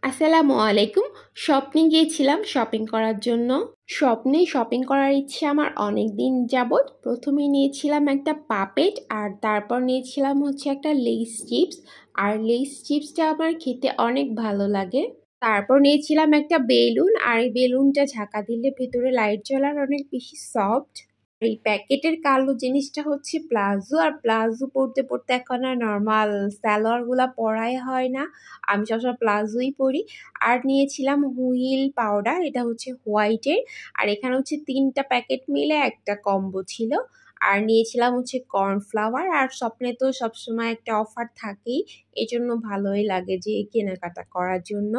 আসসালামু আলাইকুম। স্বপ্নে গিয়েছিলাম শপিং করার জন্য। স্বপ্নে শপিং করার ইচ্ছে আমার অনেক দিন যাবৎ। প্রথমে নিয়েছিলাম একটা পাপেট, আর তারপর নিয়েছিলাম হচ্ছে একটা লেস চিপস। আর লেস চিপসটা আমার খেতে অনেক ভালো লাগে। তারপর নিয়েছিলাম একটা বেলুন, আর এই বেলুনটা ঝাঁকা দিলে ভেতরে লাইট জ্বলার অনেক বেশি সফট। এই প্যাকেটের কালো জিনিসটা হচ্ছে প্লাজো, আর প্লাজো পরতে পরতে এখন আর নর্মাল সালোয়ার গুলা পরাই হয় না। আমি সবসময় প্লাজোই পরি। আর নিয়েছিলাম হুইল পাউডার, এটা হচ্ছে হোয়াইটের। আর এখানে হচ্ছে 3টা প্যাকেট মিলে একটা কম্বো ছিল। আর নিয়েছিলাম হচ্ছে কর্নফ্লাওয়ার। আর স্বপ্নে তো সবসময় একটা অফার থাকেই, এজন্য ভালোই লাগে যে কেনাকাটা করার জন্য।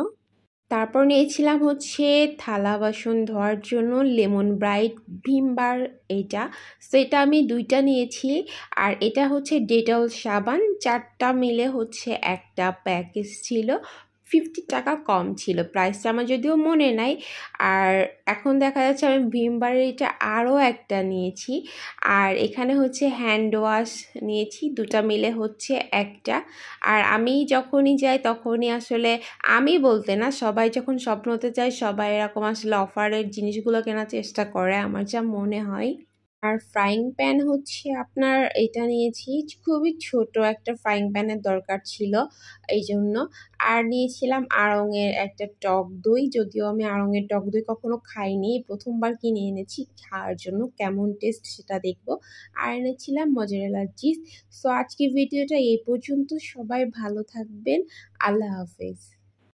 তারপর নিয়েছিলাম হচ্ছে থালা বাসন ধোয়ার জন্য লেমন ব্রাইট ভিম বার, এটা। সো এটা আমি 2টা নিয়েছি। আর এটা হচ্ছে ডেটল সাবান, 4টা মিলে হচ্ছে একটা প্যাকেজ ছিল। 50 টাকা কম ছিল প্রাইসটা, আমার যদিও মনে নাই। আর এখন দেখা যাচ্ছে আমি ভিম বারের এটা আরও একটা নিয়েছি। আর এখানে হচ্ছে হ্যান্ড ওয়াশ নিয়েছি, 2টা মিলে হচ্ছে একটা। আর আমি যখনই যাই তখনই আসলে, আমি বলতে না, সবাই যখন স্বপ্নতে যায় সবাই এরকম আসলে অফারের জিনিসগুলো কেনার চেষ্টা করে আমার যা মনে হয়। আর ফ্রাইং প্যান হচ্ছে আপনার এটা নিয়েছি, খুবই ছোট একটা ফ্রাইং প্যানের দরকার ছিল এই জন্য। আর নিয়েছিলাম আড়ংয়ের একটা টক দই, যদিও আমি আড়ংয়ের টক দই কখনো খাইনি, প্রথমবার কিনে এনেছি খাওয়ার জন্য, কেমন টেস্ট সেটা দেখব। আর এনেছিলাম মজারেলা চিজ। সো আজকে ভিডিওটা এই পর্যন্ত, সবাই ভালো থাকবেন, আল্লাহ হাফেজ।